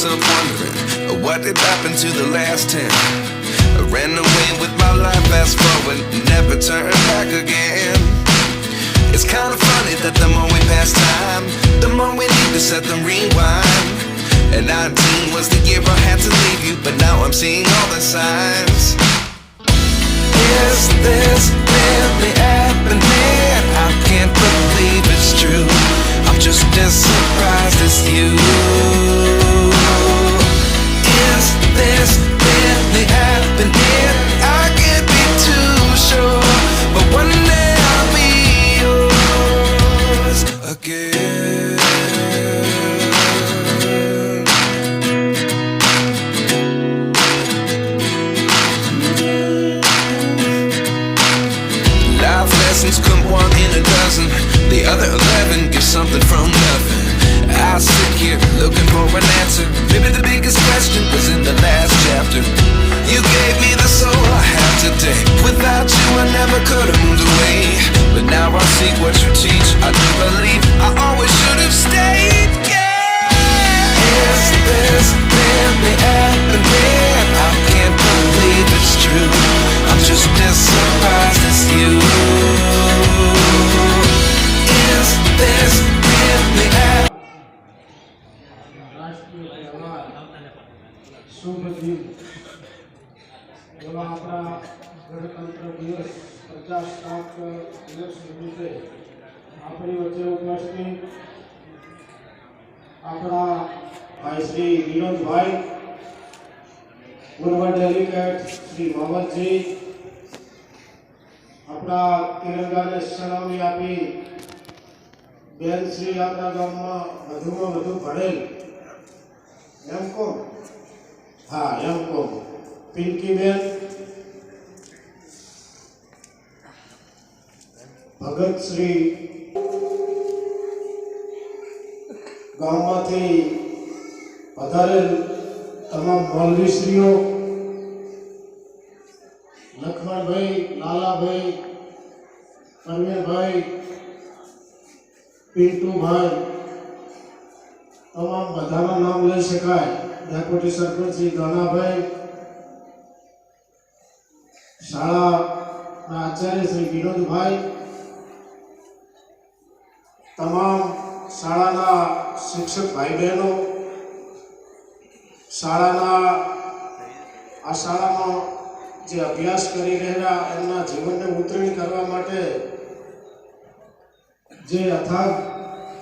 myself wondering, what did happen to the last 10? I ran away with my life, fast forward, never turn back again. It's kinda funny that the more we pass time, the more we need to set them rewind. And 19 was the year I had to leave you, but now I'm seeing all the signs. Is this really happening? I can't believe it's true. I'm just as surprised as you. Is this really happening? I can't be too sure, but one day I'll be yours again. Life lessons come one in a dozen. The other 11 give something from nothing. I sit here looking for an answer. Maybe the biggest question was in the last chapter. You gave me the soul I have today. Without you I never could have moved away. But now I see what you teach. I do believe I always should have stayed. Yeah. Is this really happening? I can't believe it's true. I'm just as surprised as you. Is this really happening? શુભ દિન એવા આપણા ગણતંત્ર દિવસ પ્રજાસત્તાક દિવસ નિમિત્તે આપણી વચ્ચે ઉપસ્થિત આપણા ભાઈ શ્રી વિનોદભાઈ, પૂર્વ ડેલિગેટ શ્રી મોહમ્મદજી, આપણા તિરંગાને સલામી આપી બેન શ્રી આપણા ગામમાં વધુમાં વધુ ભણેલ એમ કોણ? हाँ एम को पिंकी बेन, भगत श्री गाममांथी पधारेल तमाम मौलवीश्रीओ, लक्ष्मण भाई, लाला भाई, परवीन भाई, पिंटू भाई, तमाम बधाना नाम लई शकाय। डेप्यूटी सरपंच श्री गानाभाई, शाला आचार्य श्री विनोद भाई, तमाम शाळाना शिक्षक भाई बहनों, शाळाना आ शाळामां जे अभ्यास करी रहेला एमना जीवनने उतरणी करवा माटे जे अथाग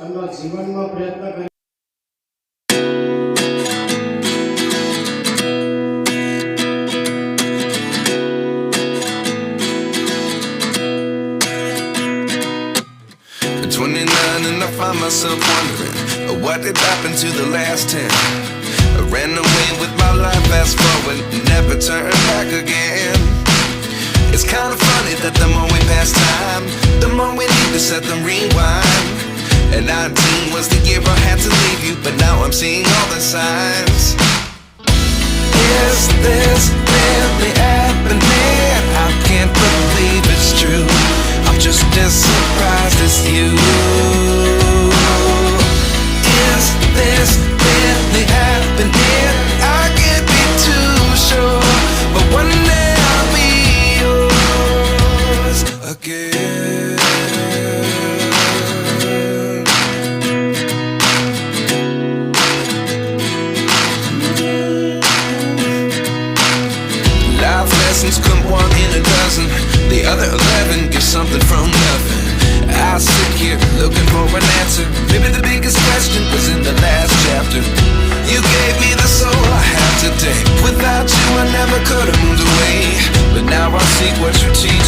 एमना जीवनमां प्रयत्न કરી And I find myself wondering, what did happen to the last 10? I ran away with my life, fast forward, never turn back again. It's kind of funny that the more we pass time, the more we need to set them rewind. And 19 was the year I had to leave you, but now I'm seeing all the signs. Is this really happening? I can't believe it's true. I'm just as surprised as you. Is this really happening? I can't be too sure, but one day I'll be yours again. Life lessons come one in a dozen. The other 11 give something from nothing. I sit here looking for an answer. Maybe the biggest question was in the last chapter. You gave me the soul I have today. Without you I never could have moved away. But now I see what you teach.